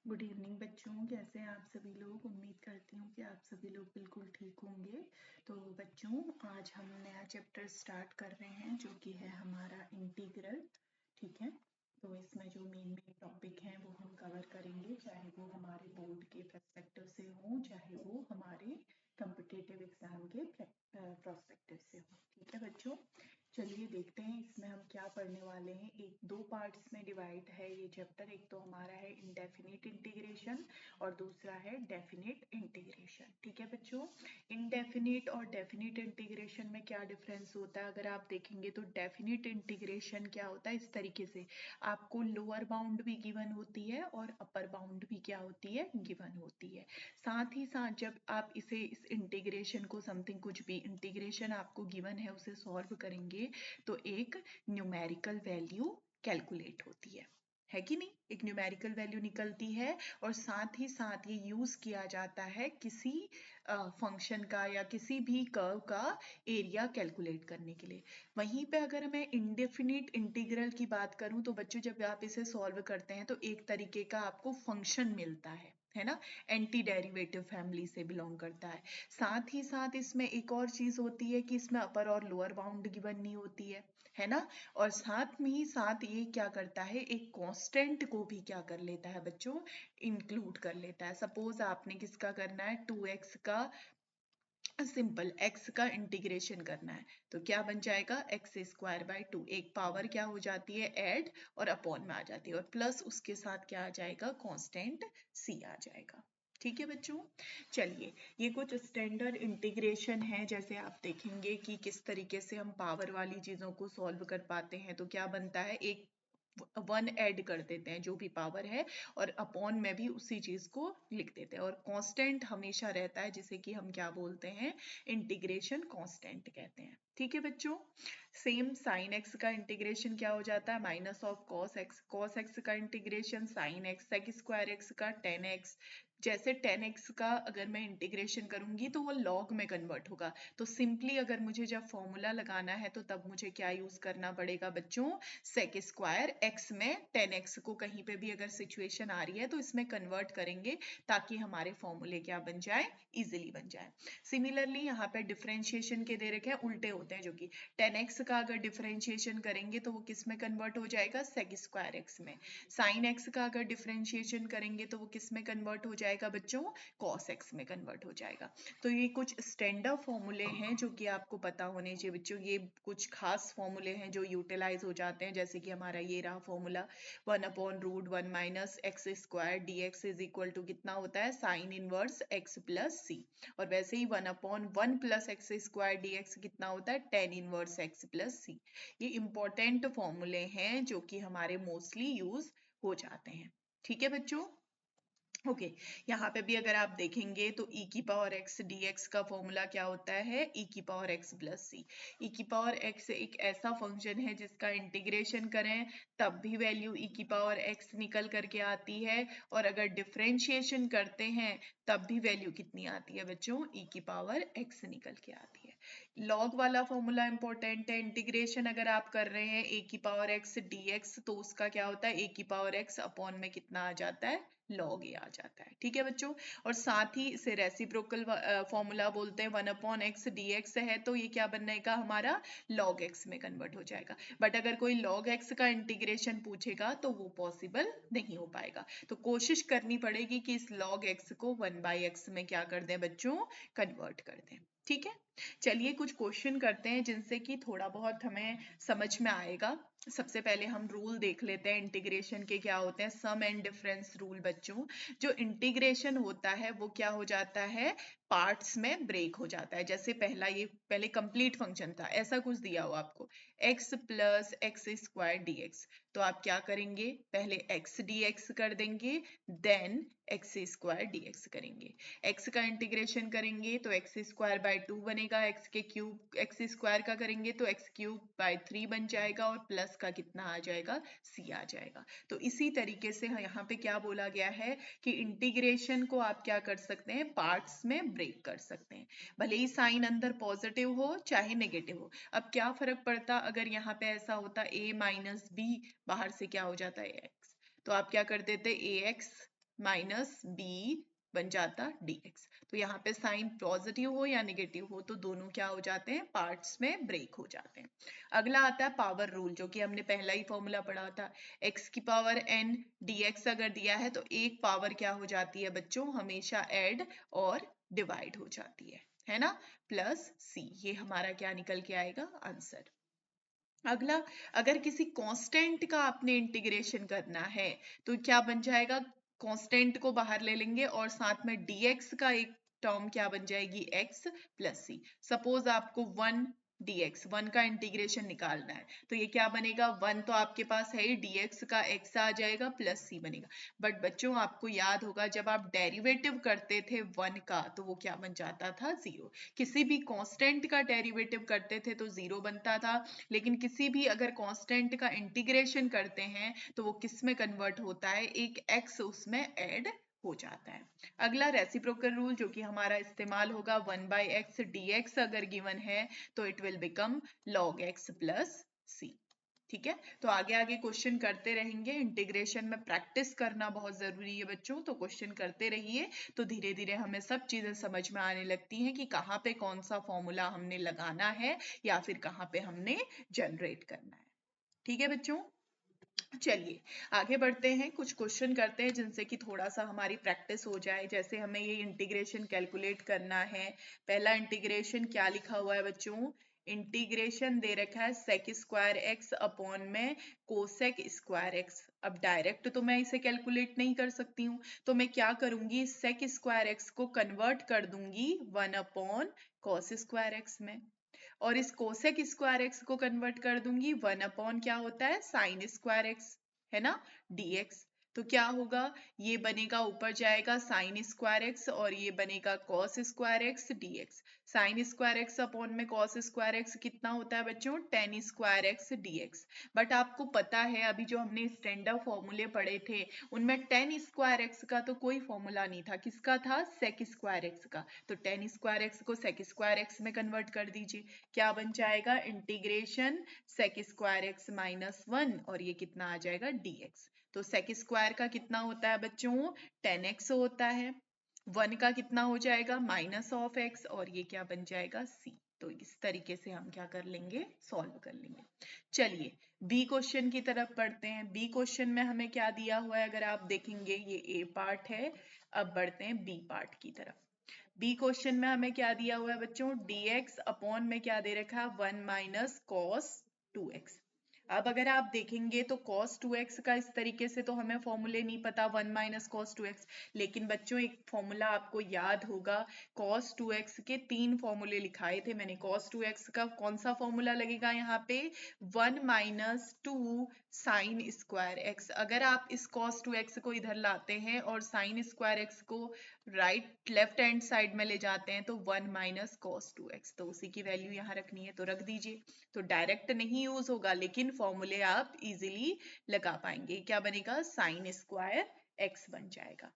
Good evening बच्चों, कैसे हैं आप सभी लोग। उम्मीद करती हूँ कि आप सभी लोग बिल्कुल ठीक होंगे। तो बच्चों, आज हम नया चैप्टर स्टार्ट कर रहे हैं जो कि है हमारा इंटीग्रल। ठीक है, तो इसमें जो मेन टॉपिक हैं वो हम कवर करेंगे, चाहे वो हमारे बोर्ड के पर्सपेक्टिव से हो, चाहे वो हमारे कॉम्पिटिटिव एग्जाम के प्रोस्पेक्टिव से हो। ठीक है बच्चों, चलिए देखते हैं इसमें हम क्या पढ़ने वाले हैं। एक दो पार्ट्स में डिवाइड है ये चैप्टर। एक तो हमारा है इंडेफिनिट इंटीग्रेशन और दूसरा है डेफिनिट इंटीग्रेशन। ठीक है बच्चों, इंडेफिनिट और डेफिनिट इंटीग्रेशन में क्या डिफरेंस होता है अगर आप देखेंगे तो डेफिनिट इंटीग्रेशन क्या होता है, इस तरीके से आपको लोअर बाउंड भी गिवन होती है और अपर बाउंड भी क्या होती है, गिवन होती है। साथ ही साथ जब आप इस इंटीग्रेशन को समथिंग कुछ भी इंटीग्रेशन आपको गिवन है उसे सॉल्व करेंगे तो एक न्यूमेरिकल वैल्यू कैलकुलेट होती है कि नहीं, एक न्यूमेरिकल वैल्यू निकलती है और साथ ही साथ ये यूज किया जाता है किसी फंक्शन का या किसी भी कर्व का एरिया कैलकुलेट करने के लिए। वहीं पे अगर मैं इंडेफिनिट इंटीग्रल की बात करूं तो बच्चों जब आप इसे सॉल्व करते हैं तो एक तरीके का आपको फंक्शन मिलता है ना, एंटी डेरिवेटिव फैमिली से बिलोंग करता है। साथ ही साथ इसमें एक और चीज होती है कि इसमें अपर और लोअर बाउंड गिवन नहीं होती है ना। और साथ में ही साथ ये क्या करता है, एक कांस्टेंट को भी क्या कर लेता है बच्चों, इंक्लूड कर लेता है। सपोज आपने किसका करना है, 2x का सिंपल x का इंटीग्रेशन करना है तो क्या बन जाएगा, एक्स स्क्वायर बाई 2। एक पावर क्या हो जाती है, ऐड और अपॉन में आ जाती है और प्लस उसके साथ क्या आ जाएगा, कांस्टेंट c आ जाएगा। ठीक है बच्चों, चलिए ये कुछ स्टैंडर्ड इंटीग्रेशन है। जैसे आप देखेंगे कि किस तरीके से हम पावर वाली चीजों को सॉल्व कर पाते हैं तो क्या बनता है, एक वन ऐड कर देते हैं जो भी पावर है और अपॉन में भी उसी चीज को लिख देते हैं और कांस्टेंट हमेशा रहता है जिसे कि हम क्या बोलते हैं, इंटीग्रेशन कांस्टेंट कहते हैं। ठीक है बच्चों, सेम साइन एक्स का इंटीग्रेशन क्या हो जाता है, माइनस ऑफ कॉस एक्स का integration sine x, sec square x का टेन एक्स। जैसे 10x का अगर मैं इंटीग्रेशन करूंगी तो वो लॉग में कन्वर्ट होगा। तो सिंपली अगर मुझे जब फॉर्मूला लगाना है तो तब मुझे क्या यूज करना पड़ेगा बच्चों, सेक स्क्वायर एक्स में 10x को कहीं पे भी अगर सिचुएशन आ रही है तो इसमें कन्वर्ट करेंगे ताकि हमारे फॉर्मूले क्या बन जाए, इजिली बन जाए। सिमिलरली यहाँ पे डिफरेंशिएशन के दे रखे हैं उल्टे होते हैं, जो कि 10x का अगर डिफरेंशिएशन करेंगे तो वो किस में कन्वर्ट हो जाएगा, सेक स्क्वायर एक्स में। साइन एक्स का अगर डिफरेंशिएशन करेंगे तो वो किस में कन्वर्ट हो जाएगा बच्चों, कॉस एक्स में कन्वर्ट हो जाएगा। तो ये कुछ स्टैंडर्ड फॉर्मूले हैं जो कि आपको पता होने चाहिए बच्चों। ये कुछ खास फॉर्मूले हैं जो यूटिलाइज हो जाते हैं, जैसे कि हमारा ये रहा formula 1/√1 minus x square d x is equal to कितना होता है, sine inverse x plus C. और वैसे ही 1/1 plus x square d x कितना होता है, tan inverse x plus C. ये इंपॉर्टेंट फॉर्मूले हैं जो कि हमारे मोस्टली यूज हो जाते हैं। ठीक है बच्चों, ओके यहाँ पे भी अगर आप देखेंगे तो e की पावर x dx का फॉर्मूला क्या होता है, e की पावर x प्लस सी। e की पावर x एक ऐसा फंक्शन है जिसका इंटीग्रेशन करें तब भी वैल्यू e की पावर x निकल करके आती है और अगर डिफरेंशिएशन करते हैं तब भी वैल्यू कितनी आती है बच्चों, e की पावर x निकल के आती है। लॉग वाला फॉर्मूला इंपॉर्टेंट है, इंटीग्रेशन अगर आप कर रहे हैं a की पावर x dx तो उसका क्या होता है, a की पावर x अपॉन में कितना आ जाता है, लॉग ए आ जाता है। ठीक है बच्चों, और साथ ही इसे रेसिप्रोकल फॉर्मूला बोलते हैं, 1/x dx है तो ये क्या बनेगा हमारा, लॉग एक्स में कन्वर्ट हो जाएगा। बट अगर कोई लॉग एक्स का इंटीग्रेशन पूछेगा तो वो पॉसिबल नहीं हो पाएगा। तो कोशिश करनी पड़ेगी कि इस लॉग एक्स को 1/x में क्या कर दें बच्चों, कन्वर्ट कर दें। ठीक है, चलिए कुछ क्वेश्चन करते हैं जिनसे कि थोड़ा बहुत हमें समझ में आएगा। सबसे पहले हम रूल देख लेते हैं इंटीग्रेशन के, क्या होते हैं, सम एंड डिफरेंस रूल बच्चों। जो इंटीग्रेशन होता है वो क्या हो जाता है, पार्ट्स में ब्रेक हो जाता है। जैसे ये पहले कंप्लीट फंक्शन था, ऐसा कुछ दिया हो आपको, x plus x square d x, तो आप क्या करेंगे, पहले x dx कर देंगे, देन एक्स स्क्वायर dx करेंगे। x का इंटीग्रेशन करेंगे तो एक्स स्क्वायर बाई 2 बनेगा, x के क्यूब एक्स स्क्वायर का करेंगे तो x क्यूब बाई 3 बन जाएगा और प्लस का कितना आ जाएगा, c आ जाएगा। तो इसी तरीके से यहाँ पे क्या बोला गया है कि इंटीग्रेशन को आप क्या कर सकते हैं, पार्ट्स में ब्रेक कर सकते हैं, भले ही साइन अंदर पॉजिटिव हो चाहे नेगेटिव हो। अब क्या फर्क पड़ता अगर यहाँ पे ऐसा होता a माइनस बी, बाहर से क्या हो जाता है x, तो आप क्या कर देते, ax माइनस बी बन जाता dx। तो यहाँ पे साइन पॉजिटिव हो या नेगेटिव हो तो दोनों क्या हो जाते हैं, पार्ट्स में ब्रेक हो जाते हैं। अगला आता है पावर रूल, जो कि हमने पहला ही फॉर्मूला पढ़ा था। x की पावर n dx अगर दिया है तो एक पावर क्या हो जाती है बच्चों, हमेशा ऐड और डिवाइड हो जाती है ना, प्लस c। ये हमारा क्या निकल के आएगा, आंसर। अगला, अगर किसी कांस्टेंट का आपने इंटीग्रेशन करना है तो क्या बन जाएगा, कांस्टेंट को बाहर ले लेंगे और साथ में dx का एक टर्म क्या बन जाएगी, x प्लस c। सपोज आपको 1 dx 1 का इंटीग्रेशन निकालना है तो ये क्या बनेगा, 1 तो आपके पास है ही, dx का x आ जाएगा प्लस c बनेगा। बट बच्चों आपको याद होगा जब आप डेरिवेटिव करते थे 1 का तो वो क्या बन जाता था, 0। किसी भी कांस्टेंट का डेरिवेटिव करते थे तो 0 बनता था, लेकिन किसी भी अगर कांस्टेंट का इंटीग्रेशन करते हैं तो वो किस में कन्वर्ट होता है, एक x उसमें ऐड हो जाता है। अगला रेसिप्रोकल रूल, जो कि हमारा इस्तेमाल होगा 1/x dx अगर गिवन है तो it will become log x plus c। ठीक है, तो आगे आगे क्वेश्चन करते रहेंगे। इंटीग्रेशन में प्रैक्टिस करना बहुत जरूरी है बच्चों, तो क्वेश्चन करते रहिए तो धीरे धीरे हमें सब चीजें समझ में आने लगती हैं कि कहाँ पे कौन सा फॉर्मूला हमने लगाना है या फिर कहाँ पे हमने जनरेट करना है। ठीक है बच्चों, चलिए आगे बढ़ते हैं, कुछ क्वेश्चन करते हैं जिनसे कि थोड़ा सा हमारी प्रैक्टिस हो जाए। जैसे हमें ये इंटीग्रेशन कैलकुलेट करना है। पहला इंटीग्रेशन क्या लिखा हुआ है बच्चों, इंटीग्रेशन दे रखा है सेक स्क्वायर एक्स अपॉन में कोसेक स्क्वायर एक्स। अब डायरेक्ट तो मैं इसे कैलकुलेट नहीं कर सकती हूँ, तो मैं क्या करूंगी, सेक स्क्वायर एक्स को कन्वर्ट कर दूंगी 1 अपॉन कॉस स्क्वायर एक्स में, और इस कोसेक स्क्वायर एक्स को कन्वर्ट कर दूंगी 1 अपॉन क्या होता है, साइन स्क्वायर एक्स, है ना, dx। तो क्या होगा, ये बनेगा ऊपर जाएगा साइन स्क्वायर एक्स और ये बनेगा cos square X dx। Sine square x upon में कॉस स्क्वायर एक्स कितना होता है बच्चों, ten square X dx। But आपको पता है अभी जो हमने स्टैंडर्ड फॉर्मूले पढ़े थे उनमें टेन स्क्वायर एक्स का तो कोई फॉर्मूला नहीं था, किसका था, सेक स्क्वायर एक्स का। तो टेन स्क्वायर एक्स को सेक स्क्वायर एक्स में कन्वर्ट कर दीजिए, क्या बन जाएगा, integration sec square x minus 1 और ये कितना आ जाएगा dx। तो सेक स्क्वायर का कितना होता है बच्चों, 10x होता है, 1 का कितना हो जाएगा, माइनस ऑफ x, और ये क्या बन जाएगा, c। तो इस तरीके से हम क्या कर लेंगे, सॉल्व कर लेंगे। चलिए बी क्वेश्चन की तरफ बढ़ते हैं। बी क्वेश्चन में हमें क्या दिया हुआ है, अगर आप देखेंगे ये ए पार्ट है। अब बढ़ते हैं बी पार्ट की तरफ। बी क्वेश्चन में हमें क्या दिया हुआ है बच्चों, dx अपॉन में क्या दे रखा है, 1 माइनस कॉस 2x। अब अगर आप देखेंगे तो cos 2x का इस तरीके से तो हमें फॉर्मूले नहीं पता, 1 माइनस कॉस 2x। लेकिन बच्चों एक फॉर्मूला आपको याद होगा, cos 2x के 3 फॉर्मूले लिखाए थे मैंने। cos 2x का कौन सा फॉर्मूला लगेगा यहाँ पे, 1 माइनस 2 साइन स्क्वायर एक्स। अगर आप इस cos 2x को इधर लाते हैं और साइन स्क्वायर एक्स को राइट लेफ्ट हैंड साइड में ले जाते हैं तो 1 माइनस कॉस 2x, तो उसी की वैल्यू यहाँ रखनी है तो रख दीजिए। तो डायरेक्ट नहीं यूज होगा लेकिन फॉर्मूले आप इजीली लगा पाएंगे। क्या बनेगा, साइन स्क्वायर एक्स बन जाएगा।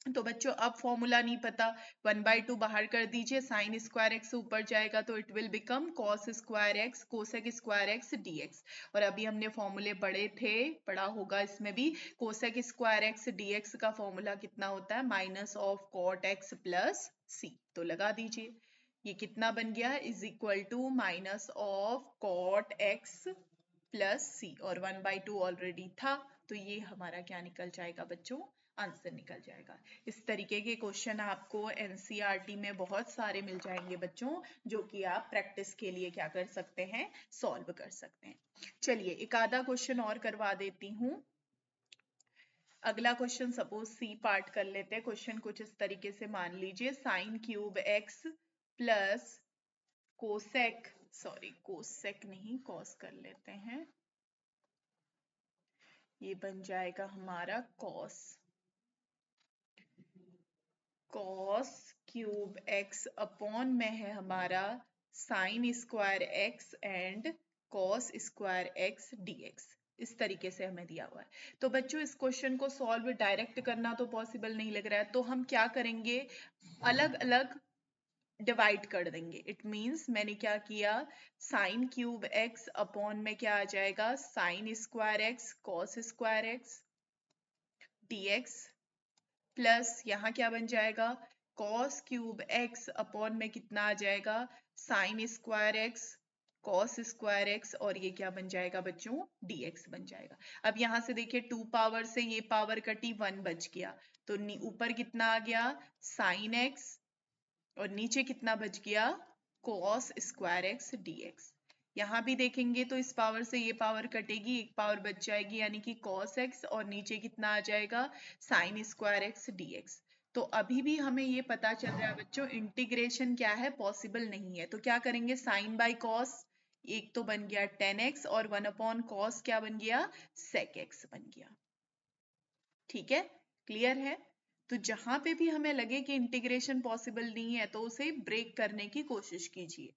तो बच्चों अब फॉर्मूला नहीं पता, 1/2 बाहर कर दीजिए, साइन स्क्वायर एक्स ऊपर जाएगा तो it will become cos square X cosec square X dx। और अभी हमने फॉर्मूले पढ़ा होगा इसमें भी, कोसेक स्क्वायर एक्स dx का फॉर्मूला कितना होता है, minus of cot X plus C. तो लगा दीजिए, ये कितना बन गया, is equal to minus of cot X plus C, और 1/2 ऑलरेडी था तो ये हमारा क्या निकल जाएगा बच्चों, आंसर निकल जाएगा। इस तरीके के क्वेश्चन आपको एनसीईआरटी में बहुत सारे मिल जाएंगे बच्चों, जो कि आप प्रैक्टिस के लिए क्या कर सकते हैं, सॉल्व कर सकते हैं। चलिए एक आधा क्वेश्चन और करवा देती हूँ। अगला क्वेश्चन सपोज सी पार्ट कर लेते हैं। क्वेश्चन कुछ इस तरीके से मान लीजिए, sine cube x plus cosec नहीं कॉस कर लेते हैं, ये बन जाएगा हमारा कॉस क्यूब एक्स अपॉन में है हमारा sine square x and cos square X dx। इस तरीके से हमें दिया हुआ है। तो बच्चों इस क्वेश्चन को सॉल्व डायरेक्ट करना तो पॉसिबल नहीं लग रहा है, तो हम क्या करेंगे, अलग अलग डिवाइड कर देंगे। इट मींस मैंने क्या किया, साइन क्यूब एक्स अपॉन में क्या आ जाएगा, sine square x cos square X dx plus यहाँ क्या बन जाएगा, cos क्यूब x अपॉन में कितना आ जाएगा, sin square x cos square x, और ये क्या बन जाएगा बच्चों, dx बन जाएगा। अब यहाँ से देखिए 2 पावर से ये पावर कटी, 1 बच गया, तो ऊपर कितना आ गया, sin x, और नीचे कितना बच गया, cos स्क्वायर x dx। यहाँ भी देखेंगे तो इस पावर से ये पावर कटेगी, एक पावर बच जाएगी, यानी कि cos x, और नीचे कितना आ जाएगा, sin स्क्वायर x dx। तो अभी भी हमें ये पता चल रहा है बच्चों, इंटीग्रेशन क्या है, पॉसिबल नहीं है। तो क्या करेंगे, साइन बाय कॉस, एक तो बन गया 10x, और 1 अपॉन कॉस क्या बन गया, sec x बन गया। ठीक है, क्लियर है। तो जहां पे भी हमें लगे कि इंटीग्रेशन पॉसिबल नहीं है, तो उसे ब्रेक करने की कोशिश कीजिए।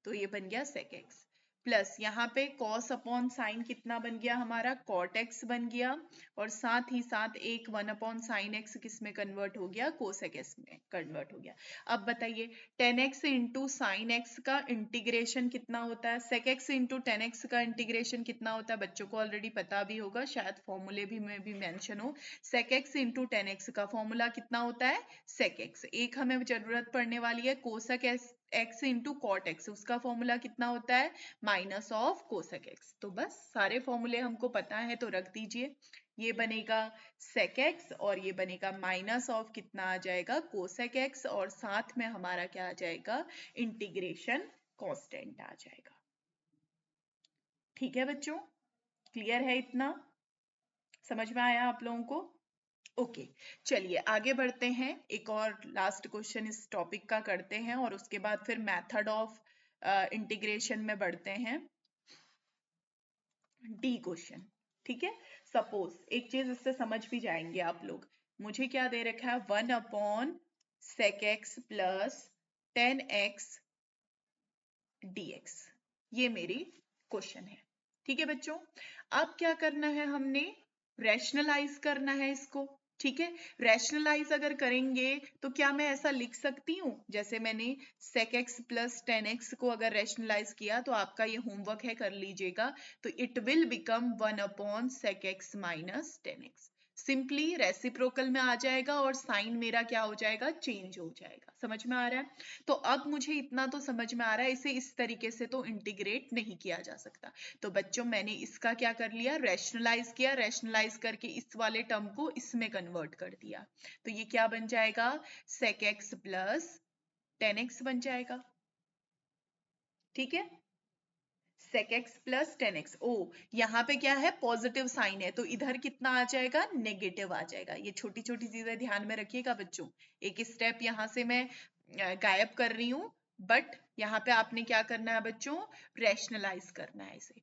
तो ये बन गया sec x, प्लस यहाँ पे cos अपॉन साइन कितना बन गया हमारा, cot x बन गया, और साथ ही साथ एक 1 अपॉन साइन x किस में कन्वर्ट हो गया, cosec x में कन्वर्ट हो गया। अब बताइए 10x इंटू साइन x का इंटीग्रेशन कितना होता है, sec x इंटू 10x का इंटीग्रेशन कितना होता है, बच्चों को ऑलरेडी पता भी होगा, शायद फॉर्मूले भी में भी मेंशन हो। sec x इंटू 10x का फॉर्मूला कितना होता है, sec x। एक हमें जरूरत पड़ने वाली है cosec x into cot x, उसका फॉर्मूला कितना होता है, माइनस ऑफ कोसेक एक्स। तो बस सारे फॉर्मूले हमको पता है, तो रख दीजिए, ये बनेगा सेक एक्स, और ये बनेगा माइनस ऑफ कितना आ जाएगा, कोसेक एक्स, और साथ में हमारा क्या आ जाएगा, इंटीग्रेशन कांस्टेंट आ जाएगा। ठीक है बच्चों, क्लियर है, इतना समझ में आया आप लोगों को। ओके, चलिए आगे बढ़ते हैं, एक और लास्ट क्वेश्चन इस टॉपिक का करते हैं, और उसके बाद फिर मेथड ऑफ इंटीग्रेशन में बढ़ते हैं। डी क्वेश्चन, ठीक है। सपोज एक चीज इससे समझ भी जाएंगे आप लोग, मुझे क्या दे रखा है, 1 upon sec x plus 10x dx, ये मेरी क्वेश्चन है। ठीक है बच्चों, अब क्या करना है, हमने रैशनलाइज करना है इसको। ठीक है, रैशनलाइज अगर करेंगे तो क्या मैं ऐसा लिख सकती हूँ, जैसे मैंने sec x प्लस 10x को अगर रैशनलाइज किया, तो आपका ये होमवर्क है, कर लीजिएगा। तो it will become 1 upon sec x minus 10x, simply reciprocal में आ जाएगा, और साइन मेरा क्या हो जाएगा, चेंज हो जाएगा। समझ में आ रहा है। तो अब मुझे इतना तो समझ में आ रहा है, इसे इस तरीके से तो इंटीग्रेट नहीं किया जा सकता। तो बच्चों मैंने इसका क्या कर लिया, रैशनलाइज किया, रैशनलाइज करके इस वाले टर्म को इसमें कन्वर्ट कर दिया। तो ये क्या बन जाएगा, sec x प्लस 10x बन जाएगा। ठीक है, sec x प्लस 10x, ओ यहाँ पे क्या है, पॉजिटिव साइन है, तो इधर कितना आ जाएगा, नेगेटिव आ जाएगा। ये छोटी छोटी चीजें ध्यान में रखिएगा बच्चों, एक स्टेप यहाँ से मैं गायब कर रही हूँ, बट यहाँ पे आपने क्या करना है बच्चों, रैशनलाइज करना है इसे,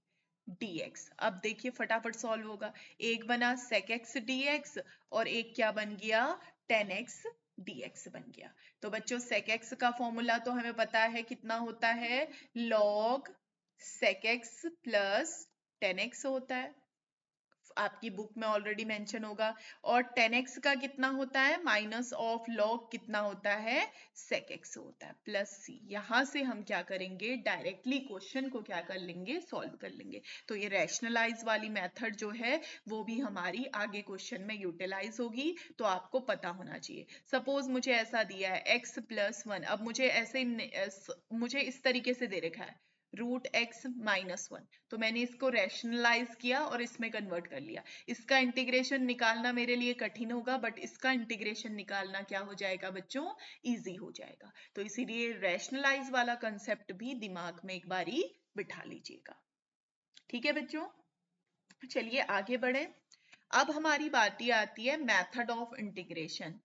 dx। अब देखिए फटाफट सॉल्व होगा, एक बना sec x dx, और एक क्या बन गया, 10x dx बन गया। तो बच्चों sec x का फॉर्मूला तो हमें पता है कितना होता है, log sec x plus 10x होता है, आपकी बुक में ऑलरेडी मेंशन होगा, और 10x का कितना होता है, माइनस ऑफ लॉग कितना होता है, sec x होता है, प्लस c। यहां से हम क्या करेंगे, डायरेक्टली क्वेश्चन को क्या कर लेंगे, सॉल्व कर लेंगे। तो ये रैशनलाइज वाली मेथड जो है वो भी हमारी आगे क्वेश्चन में यूटिलाइज होगी, तो आपको पता होना चाहिए। सपोज मुझे ऐसा दिया है x प्लस 1, अब मुझे ऐसे मुझे इस तरीके से दे रखा है रूट एक्स माइनस 1, तो मैंने इसको रैशनलाइज किया और इसमें कन्वर्ट कर लिया। इसका इंटीग्रेशन निकालना मेरे लिए कठिन होगा, बट इसका इंटीग्रेशन निकालना क्या हो जाएगा बच्चों, इजी हो जाएगा। तो इसीलिए रैशनलाइज वाला कंसेप्ट भी दिमाग में एक बारी बिठा लीजिएगा। ठीक है बच्चों, चलिए आगे बढ़े। अब हमारी बात आती है method of integration.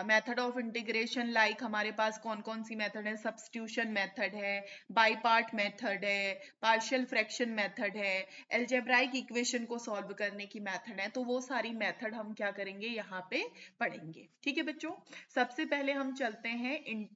Method of integration like हमारे पास कौन कौन सी मेथड है, सब्स्टिट्यूशन मेथड है, बाई पार्ट मेथड है, पार्शियल फ्रैक्शन मेथड है, एल्जेब्राइक इक्वेशन को सॉल्व करने की मेथड है। तो वो सारी मेथड हम क्या करेंगे, यहाँ पे पढ़ेंगे। ठीक है बच्चों, सबसे पहले हम चलते हैं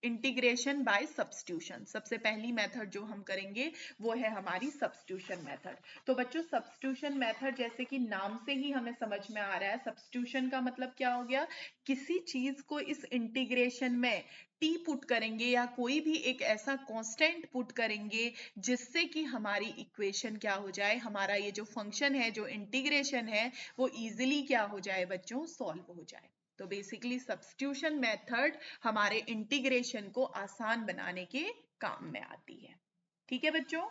इंटीग्रेशन बाय सब्स्टिट्यूशन। सबसे पहली मेथड जो हम करेंगे वो है हमारी सब्स्टिट्यूशन मेथड। तो बच्चों सब्स्टिट्यूशन मेथड जैसे कि नाम से ही हमें समझ में आ रहा है, सब्स्टिट्यूशन का मतलब क्या हो गया, किसी चीज को इस इंटीग्रेशन में टी पुट करेंगे, या कोई भी एक ऐसा कांस्टेंट पुट करेंगे जिससे कि हमारी इक्वेशन क्या हो जाए, हमारा ये जो फंक्शन है, जो इंटीग्रेशन है, वो इजीली क्या हो जाए बच्चों, सॉल्व हो जाए। तो बेसिकली सब्स्टिट्यूशन मेथड हमारे इंटीग्रेशन को आसान बनाने के काम में आती है। ठीक है बच्चों,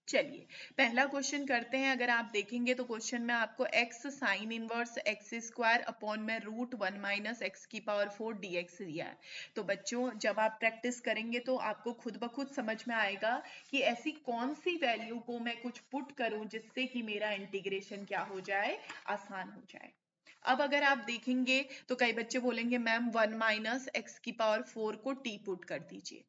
चलिए पहला क्वेश्चन करते हैं। अगर आप देखेंगे तो क्वेश्चन में आपको x sign inverse x square upon में रूट 1 माइनस एक्स की पावर 4 dx दिया है। तो बच्चों जब आप प्रैक्टिस करेंगे तो आपको खुद ब खुद समझ में आएगा कि ऐसी कौन सी वैल्यू को मैं कुछ पुट करूं जिससे कि मेरा इंटीग्रेशन क्या हो जाए, आसान हो जाए। अब अगर आप देखेंगे तो कई बच्चे बोलेंगे मैम 1 माइनस एक्स की पावर 4 को टी पुट कर दीजिए,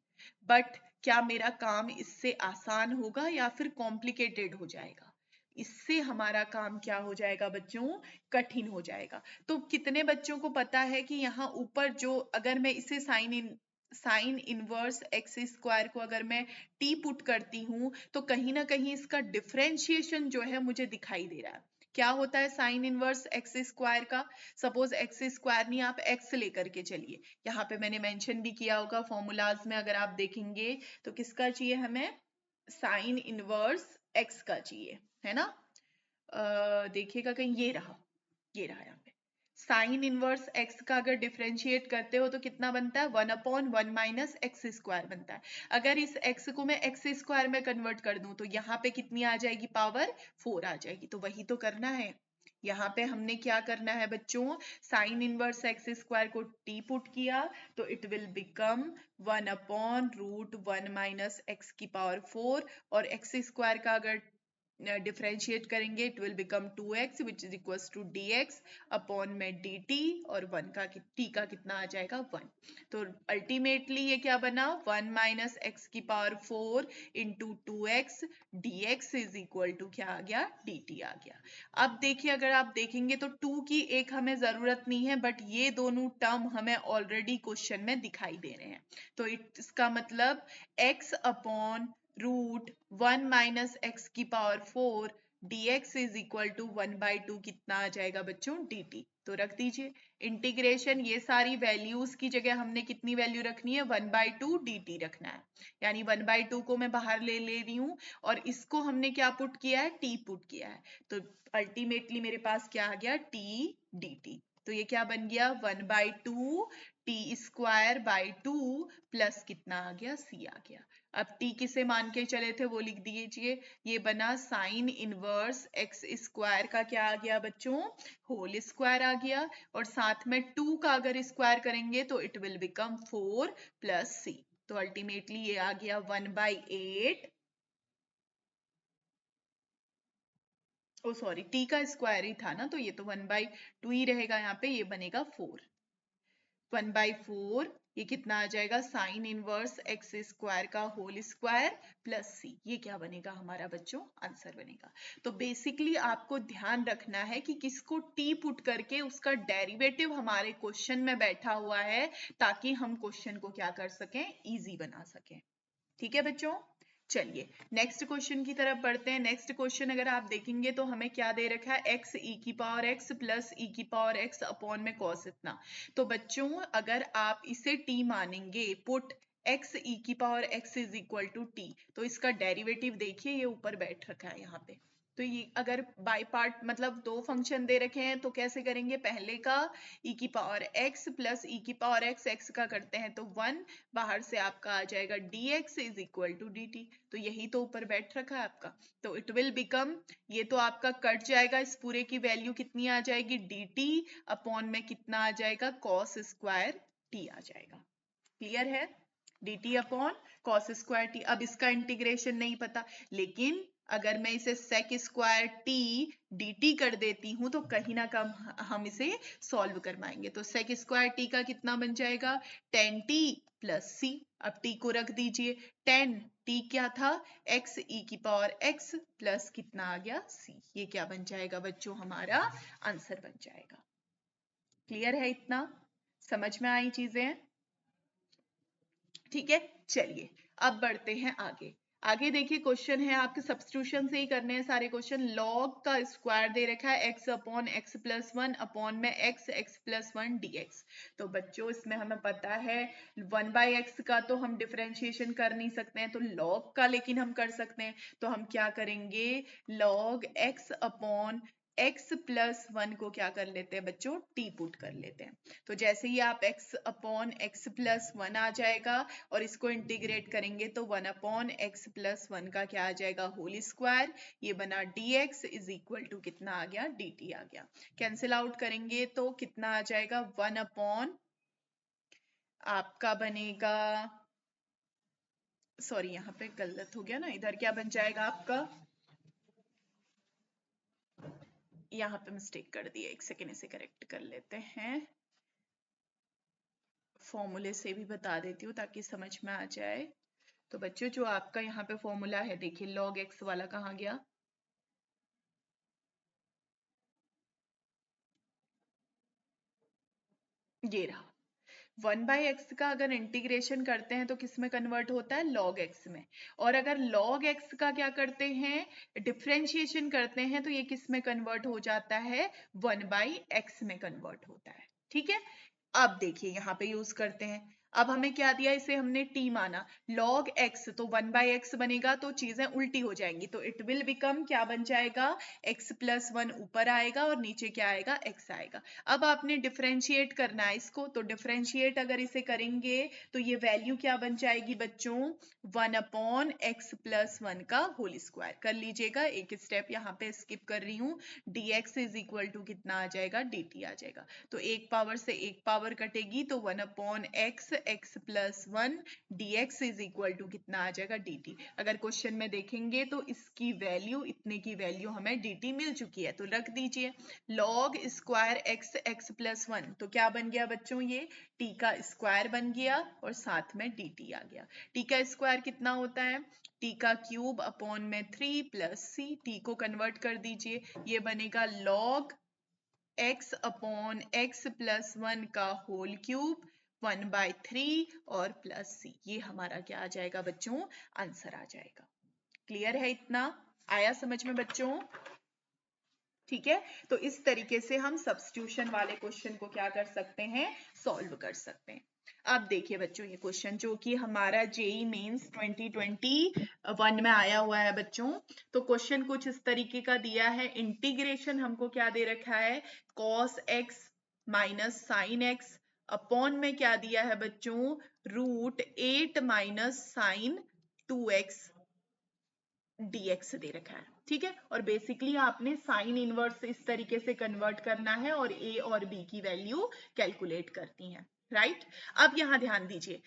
बट क्या मेरा काम इससे आसान होगा या फिर कॉम्प्लिकेटेड हो जाएगा? इससे हमारा काम क्या हो जाएगा बच्चों, कठिन हो जाएगा। तो कितने बच्चों को पता है कि यहाँ ऊपर जो अगर मैं इसे साइन इनवर्स एक्स स्क्वायर को अगर मैं टी पुट करती हूँ तो कहीं ना कहीं इसका डिफरेंशिएशन जो है मुझे दिखाई दे रहा है। क्या होता है साइन इनवर्स एक्स स्क्वायर का? सपोज एक्स स्क्वायर नहीं, आप एक्स लेकर के चलिए। यहाँ पे मैंने मेंशन भी किया होगा फॉर्मूलाज में, अगर आप देखेंगे तो किसका चाहिए हमें, साइन इनवर्स एक्स का चाहिए, है ना। देखिएगा कहीं, ये रहा यहाँ पे साइन इनवर्स एक्स का अगर डिफरेंशिएट करते हो तो कितना बनता है, 1 अपॉन 1 माइनस एक्स स्क्वायर बनता है। अगर इस एक्स को मैं एक्स स्क्वायर में कन्वर्ट कर दूं तो यहाँ पे कितनी आ जाएगी, पावर 4 आ जाएगी। तो वही तो करना है। यहाँ पे हमने क्या करना है बच्चों, साइन इनवर्स एक्स स्क्वायर को टी पुट किया तो it will become 1 upon root 1 minus x की पावर 4, और एक्स स्क्वायर का अगर डिफरेंशिएट करेंगे it will become 2x which is equals to dx upon में dt, और 1 का t का कितना आ जाएगा 1। तो अल्टीमेटली ये क्या बना, 1 माइनस एक्स की power 4 into 2x dx is equal to क्या आ गया, dt आ गया। अब देखिए अगर आप देखेंगे तो 2 की एक हमें जरूरत नहीं है, बट ये दोनों टर्म हमें ऑलरेडी क्वेश्चन में दिखाई दे रहे हैं। तो इसका मतलब x upon root 1 minus x की power 4 dx is equal to 1/2 कितना आ जाएगा बच्चों, dt। तो रख दीजिए इंटीग्रेशन, ये सारी वैल्यूज की जगह हमने कितनी वैल्यू रखनी है, 1/2 dt रखना है। यानी 1/2 को मैं बाहर ले रही हूँ और इसको हमने क्या पुट किया है, t पुट किया है। तो अल्टीमेटली मेरे पास क्या आ गया, t dt। तो ये क्या बन गया, 1/2 टी स्क्वायर बाई 2 प्लस कितना आ गया, c आ गया। अब t किसे मान के चले थे वो लिख दीजिए, ये बना साइन इनवर्स एक्स स्क्वायर का क्या आ गया बच्चों, होल स्क्वायर आ गया, और साथ में 2 का अगर स्क्वायर करेंगे तो it will become 4 plus c। तो अल्टीमेटली ये आ गया 1/8, ओ सॉरी t का स्क्वायर ही था ना, तो ये तो 1/2 ही रहेगा, यहाँ पे ये बनेगा 4, 1/4 ये कितना आ जाएगा, साइन इनवर्स एक्स स्क्वायर का होल स्क्वायर प्लस c। ये क्या बनेगा हमारा बच्चों, आंसर बनेगा। तो बेसिकली आपको ध्यान रखना है कि किसको t पुट करके उसका डेरिवेटिव हमारे क्वेश्चन में बैठा हुआ है, ताकि हम क्वेश्चन को क्या कर सकें, इजी बना सकें। ठीक है बच्चों, चलिए नेक्स्ट क्वेश्चन की तरफ बढ़ते हैं। नेक्स्ट क्वेश्चन अगर आप देखेंगे तो हमें क्या दे रखा है, x e की पावर x प्लस e की पावर x अपॉन में cos इतना। तो बच्चों अगर आप इसे t मानेंगे, पुट x e की power x is equal to t, तो इसका डेरिवेटिव देखिए ये ऊपर बैठ रखा है यहाँ पे। तो ये अगर बाय पार्ट मतलब दो फंक्शन दे रखे हैं तो कैसे करेंगे, पहले का e की पावर x प्लस e की पावर x, x का करते हैं तो 1, बाहर से आपका आ जाएगा dx is equal to dt। तो यही तो ऊपर बैठ रखा है आपका। तो इट विल बिकम, ये तो आपका कट जाएगा, इस पूरे की वैल्यू कितनी आ जाएगी, dt अपॉन में कितना आ जाएगा, cos स्क्वायर t आ जाएगा। क्लियर है, dt upon cos square t। अब इसका इंटीग्रेशन नहीं पता, लेकिन अगर मैं इसे sec स्क्वायर t dt कर देती हूं तो कहीं ना कम हम इसे सॉल्व कर पाएंगे। तो sec स्क्वायर t का कितना बन जाएगा, 10t प्लस c। अब t को रख दीजिए, 10t क्या था, x e की पावर x प्लस कितना आ गया c। ये क्या बन जाएगा बच्चों, हमारा आंसर बन जाएगा। क्लियर है, इतना समझ में आई चीजें, ठीक है। चलिए अब बढ़ते हैं आगे। आगे देखिए क्वेश्चन है आपके, सब्स्टिट्यूशन से ही करने हैं सारे क्वेश्चन। लॉग का स्क्वायर दे रखा है x upon x plus 1 upon में x प्लस 1 dx। तो बच्चों इसमें हमें पता है 1/x का तो हम डिफरेंशिएशन कर नहीं सकते हैं, तो लॉग का लेकिन हम कर सकते हैं। तो हम क्या करेंगे, log x upon x plus 1 को क्या कर लेते हैं बच्चों, t पुट कर लेते हैं। तो जैसे ही आप x अपॉन x प्लस 1 आ जाएगा और इसको इंटीग्रेट करेंगे तो 1 अपॉन x प्लस 1 का क्या आ जाएगा, होल स्क्वायर। ये बना dx इज इक्वल टू कितना आ गया, dt आ गया। कैंसिल आउट करेंगे तो कितना आ जाएगा, 1 अपॉन आपका बनेगा, सॉरी यहाँ पे गलत हो गया ना, इधर क्या बन जाएगा आपका, यहाँ पे मिस्टेक कर दिया, एक सेकेंड इसे करेक्ट कर लेते हैं। फॉर्मूले से भी बता देती हूँ ताकि समझ में आ जाए। तो बच्चों जो आपका यहाँ पे फॉर्मूला है, देखिए log x वाला कहाँ गया, ये रहा। 1/x का अगर इंटीग्रेशन करते हैं तो किस में कन्वर्ट होता है, log x में। और अगर log x का क्या करते हैं, डिफ्रेंशिएशन करते हैं तो ये किस में कन्वर्ट हो जाता है, 1/x में कन्वर्ट होता है। ठीक है, अब देखिए यहाँ पे यूज करते हैं। अब हमें क्या दिया, इसे हमने t माना, log x तो 1/x बनेगा तो चीजें उल्टी हो जाएंगी, तो इट विल बिकम क्या बन जाएगा, x प्लस 1 ऊपर आएगा और नीचे क्या आएगा, x आएगा। अब आपने डिफरेंशिएट करना है इसको, तो डिफरेंशिएट अगर इसे करेंगे तो ये वैल्यू क्या बन जाएगी बच्चों, 1 अपॉन x प्लस 1 का होल स्क्वायर। कर लीजिएगा, एक स्टेप यहाँ पे स्किप कर रही हूँ, dx इज इक्वल टू कितना आ जाएगा, dt आ जाएगा। तो एक पावर से एक पावर कटेगी तो 1 upon x plus 1 dx is equal to कितना आ जाएगा, dt। अगर क्वेश्चन में देखेंगे तो इसकी वैल्यू, इतने की वैल्यू हमें dt मिल चुकी है, तो रख दीजिए log स्क्वायर x प्लस 1, तो क्या बन गया बच्चों, ये t का स्क्वायर बन गया और साथ में dt आ गया। t का स्क्वायर कितना होता है, t का क्यूब अपॉन में 3 प्लस c, t को कन्वर्ट कर दीजिए, ये बनेगा log x upon x plus 1 का होल क्यूब 1/3 और प्लस c, ये हमारा क्या आ जाएगा बच्चों, आंसर आ जाएगा। क्लियर है, इतना आया समझ में बच्चों, ठीक है। तो इस तरीके से हम सब्स्टिट्यूशन वाले क्वेश्चन को क्या कर सकते हैं, सॉल्व कर सकते हैं। अब देखिए बच्चों, ये क्वेश्चन जो कि हमारा जेई मेंस 2021 में आया हुआ है बच्चों, तो क्वेश्चन कुछ इस तरीके का दिया है। इंटीग्रेशन हमको क्या दे रखा है, cos x minus sine x upon में क्या दिया है बच्चों, √8 माइनस साइन 2x dx दे रखा है। ठीक है, और बेसिकली आपने साइन इनवर्स इस तरीके से कन्वर्ट करना है और a और b की वैल्यू कैलकुलेट करती है, राइट। अब यहां ध्यान दीजिए,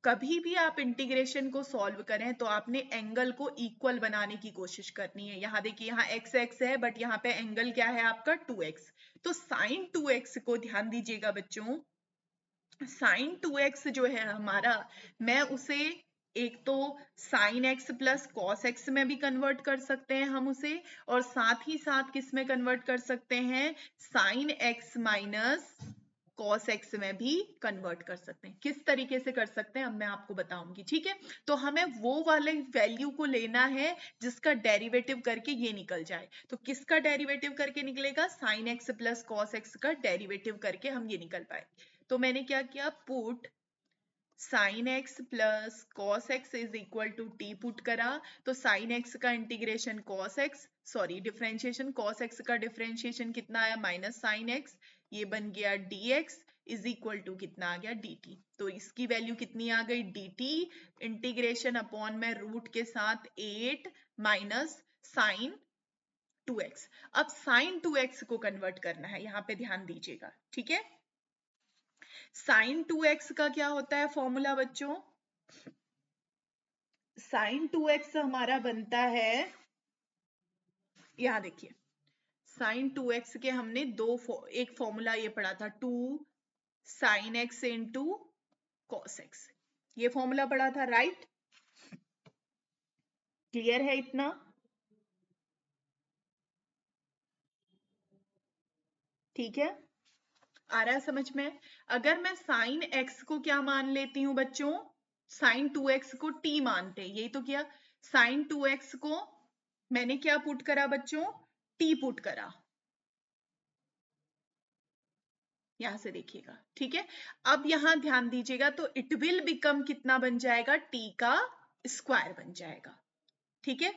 कभी भी आप इंटीग्रेशन को सॉल्व करें तो आपने एंगल को इक्वल बनाने की कोशिश करनी है। यहाँ देखिए, यहाँ x x है बट यहाँ पे एंगल क्या है आपका 2x, तो साइन 2x को ध्यान दीजिएगा बच्चों, साइन 2x जो है हमारा, मैं उसे एक तो sine x plus cos x में भी कन्वर्ट कर सकते हैं हम उसे, और साथ ही साथ किस में कन्वर्ट कर सकते हैं, sine x minus cos x में भी कन्वर्ट कर सकते हैं। किस तरीके से कर सकते हैं अब मैं आपको बताऊंगी, ठीक है। तो हमें वो वाले वैल्यू को लेना है जिसका डेरिवेटिव करके ये निकल जाए। तो किसका डेरिवेटिव करके निकलेगा, sine x plus cos x का डेरिवेटिव करके हम ये निकल पाए। तो मैंने क्या किया, put sine x plus cos x is equal to T put करा, तो साइन एक्स का integration cos x, sorry differentiation, cos x का डिफरेंशिएशन कितना आया, माइनस साइन एक्स, ये बन गया dx इज इक्वल टू कितना आ गया, dt। तो इसकी वैल्यू कितनी आ गई, dt इंटीग्रेशन अपॉन में रूट के साथ 8 माइनस साइन 2x। अब साइन 2x को कन्वर्ट करना है, यहां पे ध्यान दीजिएगा, ठीक है। साइन 2x का क्या होता है फॉर्मूला बच्चों, साइन 2x हमारा बनता है, यहां देखिए साइन 2x के हमने एक फॉर्मूला ये पढ़ा था, 2 sine x into cos x, ये फॉर्मूला पढ़ा था, राइट। क्लियर है इतना, ठीक है, आ रहा है समझ में। अगर मैं साइन x को क्या मान लेती हूं बच्चों, साइन 2x को t मानते हैं, यही तो किया, साइन 2x को मैंने क्या पुट करा बच्चों, t पुट करा, यहां से देखिएगा, ठीक है। अब यहां ध्यान दीजिएगा, तो इट विल बिकम कितना बन जाएगा, t का स्क्वायर बन जाएगा, ठीक है।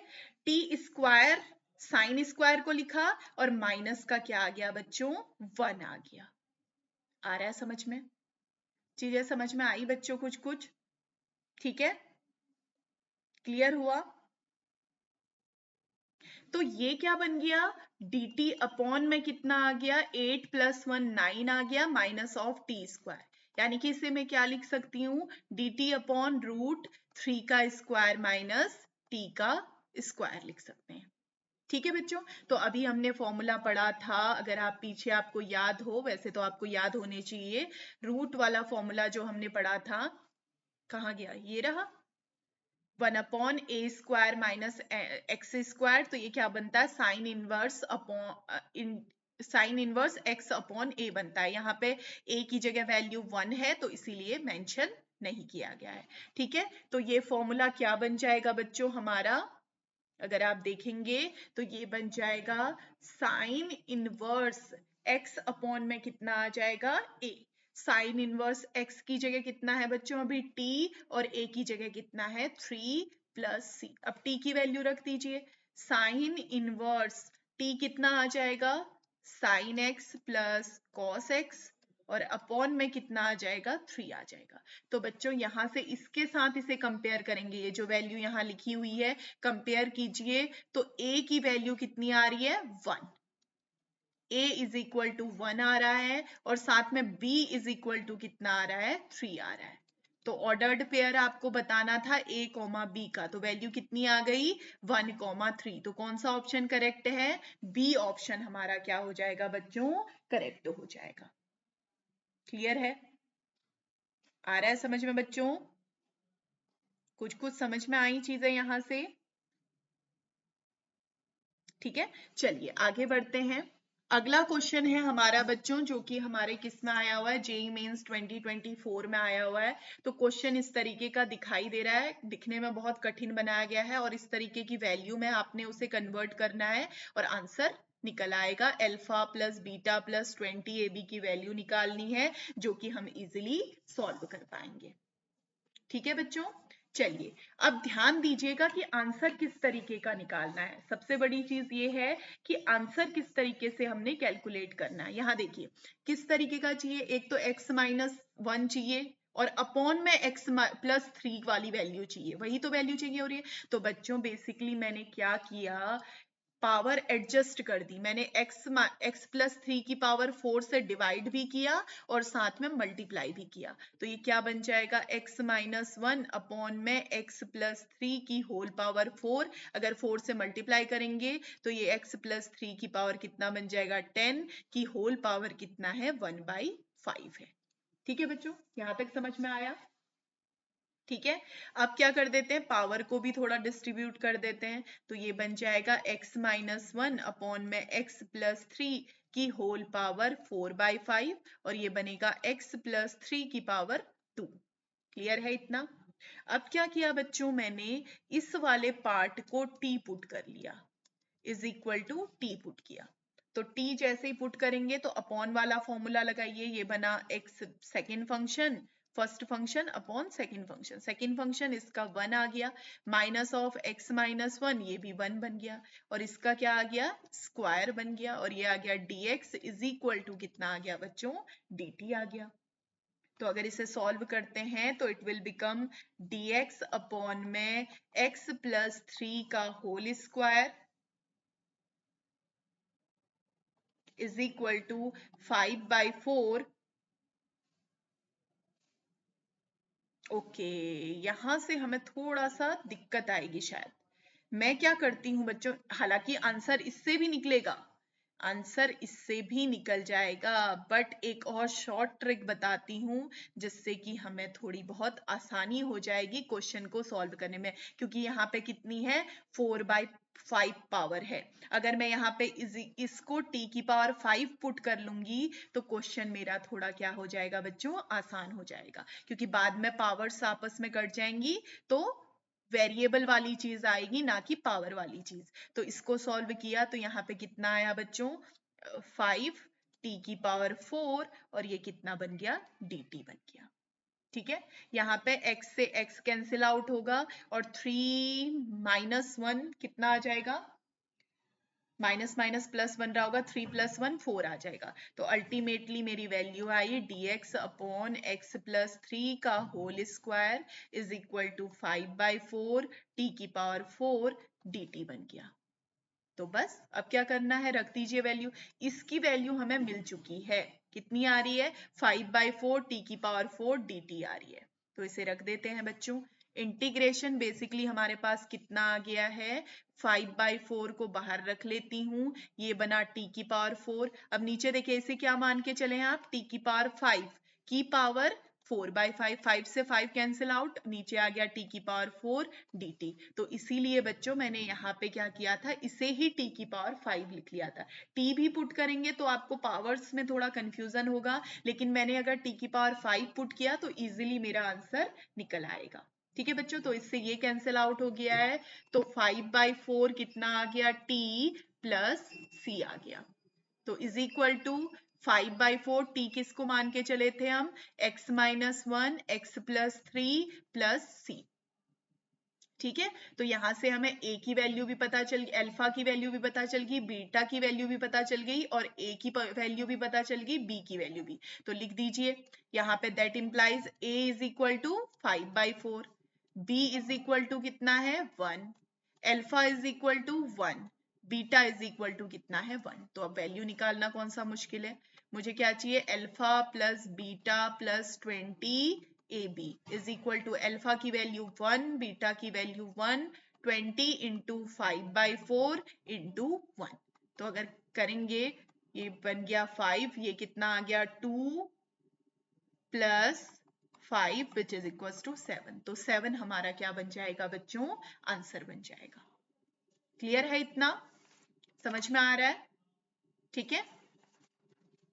t स्क्वायर साइन स्क्वायर को लिखा और माइनस का क्या आ गया बच्चों, 1 आ गया। आ रहा है समझ में? चीजें समझ में आई बच्चों कुछ कुछ? ठीक है, क्लियर हुआ? तो ये क्या बन गया, dt अपॉन में कितना आ गया, 8 + 1 9 आ गया, माइनस ऑफ टी स्क्वायर। यानी कि इसे मैं क्या लिख सकती हूँ, dt अपॉन √3 का स्क्वायर माइनस t का स्क्वायर लिख सकते हैं। ठीक है बच्चों, तो अभी हमने फॉर्मूला पढ़ा था, अगर आप पीछे आपको याद हो, वैसे तो आपको याद होने चाहिए, रूट वाला फॉर्मूला जो हमने पढ़ा था, कहाँ गया, ये रहा, 1 अपॉन ए स्क्वायर माइनस एक्स स्क्वायर। तो ये क्या बनता है, साइन इनवर्स एक्स अपॉन ए बनता है। यहाँ पे ए की जगह वैल्यू 1 है तो इसीलिए मेंशन नहीं किया गया है। ठीक है, तो ये फॉर्मूला क्या बन जाएगा बच्चों हमारा, अगर आप देखेंगे तो ये बन जाएगा साइन इनवर्स एक्स अपॉन में कितना आ जाएगा, ए। साइन इनवर्स एक्स की जगह कितना है बच्चों अभी, t, और a की जगह कितना है, 3 + c। अब t की वैल्यू रख दीजिए, साइन इनवर्स t कितना आ जाएगा, साइन x + cos x, और अपॉन में कितना आ जाएगा, 3 आ जाएगा। तो बच्चों यहां से इसके साथ इसे कंपेयर करेंगे, ये जो वैल्यू यहाँ लिखी हुई है कंपेयर कीजिए, तो a की वैल्यू कितनी आ रही है, 1, a = 1 आ रहा है, और साथ में b = कितना आ रहा है, 3 आ रहा है। तो ऑर्डर्ड पेयर आपको बताना था a, b का, तो वैल्यू कितनी आ गई, 1, 3। तो कौन सा ऑप्शन करेक्ट है, बी ऑप्शन हमारा क्या हो जाएगा बच्चों, करेक्ट हो जाएगा। क्लियर है, आ रहा है समझ में बच्चों? कुछ कुछ समझ में आई चीजें यहां से? ठीक है, चलिए आगे बढ़ते हैं। अगला क्वेश्चन है हमारा बच्चों, जो कि हमारे किस में आया हुआ है, जेईई मेंस 2024 में आया हुआ है। तो क्वेश्चन इस तरीके का दिखाई दे रहा है, दिखने में बहुत कठिन बनाया गया है, और इस तरीके की वैल्यू में आपने उसे कन्वर्ट करना है और आंसर निकल आएगा। अल्फा + बीटा + 20 AB की वैल्यू निकालनी है, जो कि हम इजिली सॉल्व कर पाएंगे। ठीक है बच्चों, चलिए अब ध्यान दीजिएगा कि आंसर किस तरीके का निकालना है। सबसे बड़ी चीज ये है कि आंसर किस तरीके से हमने कैलकुलेट करना है। यहाँ देखिए किस तरीके का चाहिए, एक तो x - 1 चाहिए, और अपॉन में x + 3 वाली वैल्यू चाहिए, वही तो वैल्यू चाहिए हो रही है। तो बच्चों बेसिकली मैंने क्या किया, पावर एडजस्ट कर दी मैंने, x + 3 की पावर 4 से डिवाइड भी किया और साथ में मल्टीप्लाई भी किया। तो ये क्या बन जाएगा, x - 1 अपॉन में x + 3 की होल पावर 4। अगर 4 से मल्टीप्लाई करेंगे तो ये x + 3 की पावर कितना बन जाएगा, 10 की होल पावर कितना है, 1/5 है। ठीक है बच्चों, यहां तक समझ में आया? ठीक है, अब क्या कर देते हैं, पावर को भी थोड़ा डिस्ट्रीब्यूट कर देते हैं। तो ये बन जाएगा x - 1 अपॉन में x + 3 की होल पावर 4/5, और ये बनेगा x + 3 की पावर 2। क्लियर है इतना? अब क्या किया बच्चों, मैंने इस वाले पार्ट को t पुट कर लिया, = t पुट किया। तो t जैसे ही पुट करेंगे तो अपॉन वाला फॉर्मूला लगाइए, ये बना x second function, first function upon second function, second function इसका 1 आ गया, माइनस ऑफ x - 1, ये भी 1 बन गया, और इसका क्या आ गया, स्क्वायर बन गया, और ये आ गया dx = कितना आ गया बच्चों, dt आ गया। तो अगर इसे सॉल्व करते हैं तो it will become dx upon में x + 3 का होल स्क्वायर = 5/4। ओके, यहां से हमें थोड़ा सा दिक्कत आएगी शायद। मैं क्या करती हूं बच्चों, हालांकि आंसर इससे भी निकलेगा, आंसर इससे भी निकल जाएगा, बट एक और शॉर्ट ट्रिक बताती हूँ जिससे कि हमें थोड़ी बहुत आसानी हो जाएगी क्वेश्चन को सॉल्व करने में, क्योंकि यहाँ पे कितनी है, 4/5 पावर है। अगर मैं यहाँ पे इसको t की पावर 5 पुट कर लूंगी तो क्वेश्चन मेरा थोड़ा क्या हो जाएगा बच्चों, आसान हो जाएगा, क्योंकि बाद में पावर्स आपस में कट जाएंगी तो वेरिएबल वाली चीज आएगी, ना कि पावर वाली चीज। तो इसको सॉल्व किया तो यहाँ पे कितना आया बच्चों, 5 t की पावर 4, और ये कितना बन गया, dt बन गया। ठीक है, यहाँ पे x से x कैंसिल आउट होगा, और 3 - 1 कितना आ जाएगा, माइनस माइनस प्लस बन रहा होगा, 3 + 1 4 आ जाएगा। तो अल्टीमेटली मेरी वैल्यू आई dx अपॉन x प्लस 3 का whole square is equal to 5/4 t की पावर 4 dt बन गया। तो बस अब क्या करना है, रख दीजिए वैल्यू। इसकी वैल्यू हमें मिल चुकी है, कितनी आ रही है, 5/4 t की पावर 4 dt आ रही है। तो इसे रख देते हैं बच्चों। इंटीग्रेशन बेसिकली हमारे पास कितना आ गया है, 5/4 को बाहर रख लेती हूँ, ये बना t की पावर 4। अब नीचे देखिए, इसे क्या मान के चले आप, t की पावर 5 की पावर 4/5, 5 से 5 कैंसिल आउट, नीचे आ गया t की पावर 4 dt। तो इसीलिए बच्चों मैंने यहाँ पे क्या किया था, इसे ही t की पावर 5 लिख लिया था। t भी पुट करेंगे तो आपको पावर्स में थोड़ा कंफ्यूजन होगा, लेकिन मैंने अगर t की पावर 5 पुट किया तो इजीली मेरा आंसर निकल आएगा। ठीक है बच्चों, तो इससे ये कैंसिल आउट हो गया है। तो 5/4 कितना आ गया, t प्लस c आ गया। तो इज इक्वल टू 5/4 t किसको मान के चले थे हम, x minus 1 x plus 3 plus c। ठीक है, तो यहां से हमें a की वैल्यू भी पता चल गई, अल्फा की वैल्यू भी पता चल गई, बीटा की वैल्यू भी पता चल गई, और a की वैल्यू भी पता चल गई, b की वैल्यू भी। तो लिख दीजिए यहाँ पे, that implies a is equal to 5/4, b is equal to कितना है 1, alpha is equal to 1, beta is equal to कितना है 1। तो अब वैल्यू निकालना कौन सा मुश्किल है, मुझे क्या चाहिए, alpha plus beta plus 20 AB is equal to alpha की वैल्यू 1, बीटा की वैल्यू 1, 20 इंटू 5/4 इंटू 1। तो अगर करेंगे, ये बन गया 5, ये कितना आ गया 2 plus 5 which is equal to 7। तो 7 हमारा क्या बन जाएगा बच्चों, आंसर बन जाएगा। क्लियर है, इतना समझ में आ रहा है, ठीक है।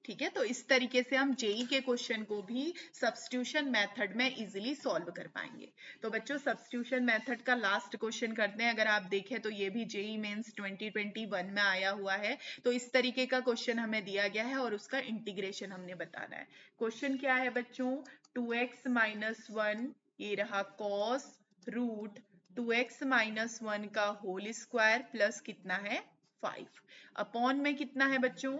ठीक है, तो इस तरीके से हम जेई के क्वेश्चन को भी सब्स्टिट्यूशन मेथड में इजीली सॉल्व कर पाएंगे। तो बच्चों सब्स्टिट्यूशन मेथड का लास्ट क्वेश्चन करते हैं। अगर आप देखें तो ये भी जेई मेंस 2021 में आया हुआ है। तो इस तरीके का क्वेश्चन हमें दिया गया है और उसका इंटीग्रेशन हमने बताना है। क्वेश्चन क्या है बच्चों, 2x माइनस 1 ये रहा कॉस रूट 2x माइनस 1 का होल स्क्वायर प्लस कितना है 5 अपॉन में कितना है बच्चों,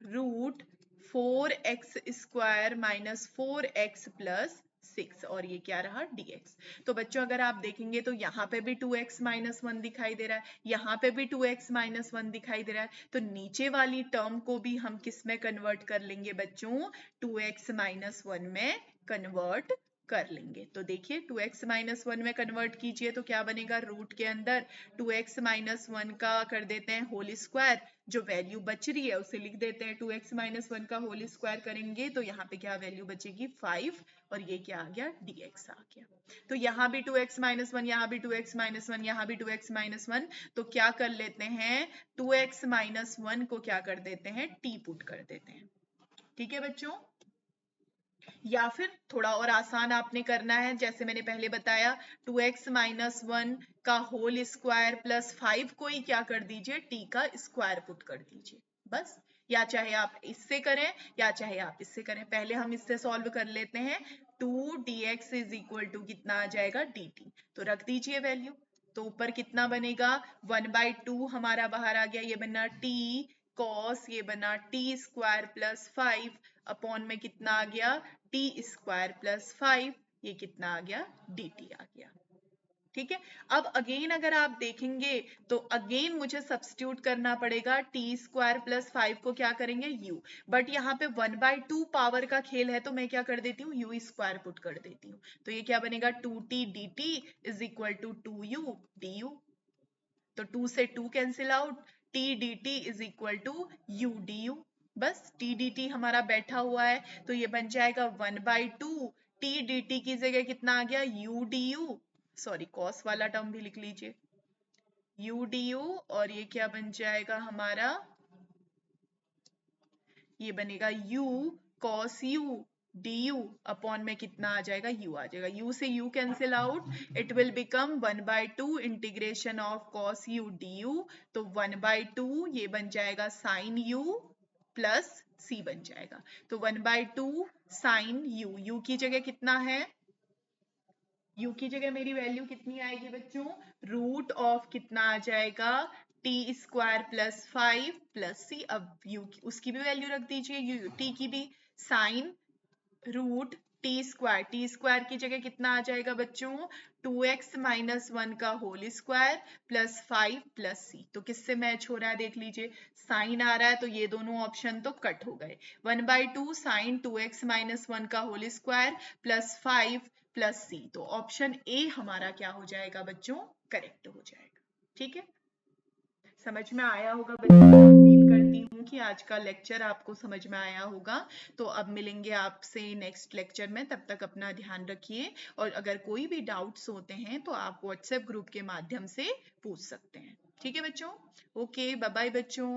root 4x square minus 4x plus 6, और ये क्या रहा dx। तो बच्चों अगर आप देखेंगे तो यहाँ पे भी 2x माइनस 1 दिखाई दे रहा है, यहाँ पे भी 2x माइनस 1 दिखाई दे रहा है। तो नीचे वाली टर्म को भी हम किस में कन्वर्ट कर लेंगे बच्चों, 2x माइनस 1 में कन्वर्ट कर लेंगे। तो देखिए 2x माइनस 1 में कन्वर्ट कीजिए तो क्या बनेगा, रूट के अंदर 2x माइनस 1 का कर देते हैं होल स्क्वायर, जो वैल्यू बच रही है उसे लिख देते हैं, 2x माइनस 1 का होल स्क्वायर करेंगे तो यहाँ पे क्या वैल्यू बचेगी 5, और ये क्या आ गया dx आ गया। तो यहाँ भी 2x माइनस 1, यहाँ भी 2x माइनस 1, यहाँ भी 2x माइनस 1, तो क्या कर लेते हैं 2x माइनस 1 को क्या कर देते हैं t पुट कर देते हैं। ठीक है बच्चों, या फिर थोड़ा और आसान आपने करना है, जैसे मैंने पहले बताया 2x माइनस 1 का होल स्क्वायर प्लस 5 को ही क्या कर दीजिए, t का स्क्वायर पुट कर दीजिए बस। या चाहे आप इससे करें या चाहे आप इससे करें, पहले हम इससे सॉल्व कर लेते हैं। 2dx इज इक्वल टू कितना आ जाएगा dt, तो रख दीजिए वैल्यू। तो ऊपर कितना बनेगा 1/2 हमारा बाहर आ गया, ये बना t cos, ये बना t स्क्वायर प्लस 5 अपॉन में कितना आ गया टी स्क्वायर प्लस 5, ये कितना आ गया dt आ गया। ठीक है, अब अगेन अगर आप देखेंगे तो अगेन मुझे सब्स्टिट्यूट करना पड़ेगा, टी स्क्वायर प्लस 5 को क्या करेंगे u, बट यहाँ पे 1/2 पावर का खेल है तो मैं क्या कर देती हूँ u स्क्वायर पुट कर देती हूँ। तो ये क्या बनेगा 2t dt is equal to 2u du। तो 2 से 2 cancel out, t dt is equal to u du। बस t dt हमारा बैठा हुआ है तो ये बन जाएगा 1/2 t dt की जगह कितना आ गया u du, सॉरी कॉस वाला टर्म भी लिख लीजिए u du, और ये क्या बन जाएगा हमारा, ये बनेगा u cos u du upon में कितना आ जाएगा u आ जाएगा, u से u cancel out, it will become 1/2 integration of cos u du। तो 1/2 ये बन जाएगा sin u प्लस c बन जाएगा। तो 1/2 sin u, u की जगह कितना है, u की जगह मेरी वैल्यू कितनी आएगी बच्चों, रूट ऑफ कितना आ जाएगा टी स्क्वायर प्लस 5 प्लस सी। अब यू की उसकी भी वैल्यू रख दीजिए, टी की भी, साइन रूट टी स्क्वायर की जगह कितना आ जाएगा बच्चों, 2x माइनस 1 का whole square plus 5 plus C. तो किससे मैच हो रहा है देख लीजिए, साइन आ रहा है तो ये दोनों ऑप्शन तो कट हो गए। 1/2 साइन 2x माइनस 1 का whole square plus 5 plus C. तो ऑप्शन ए हमारा क्या हो जाएगा बच्चों, करेक्ट हो जाएगा। ठीक है, समझ में आया होगा बच्चों, उम्मीद करती हूँ कि आज का लेक्चर आपको समझ में आया होगा। तो अब मिलेंगे आपसे नेक्स्ट लेक्चर में, तब तक अपना ध्यान रखिए, और अगर कोई भी डाउट्स होते हैं तो आप व्हाट्सएप ग्रुप के माध्यम से पूछ सकते हैं। ठीक है बच्चों, ओके, बाय बाय बच्चों।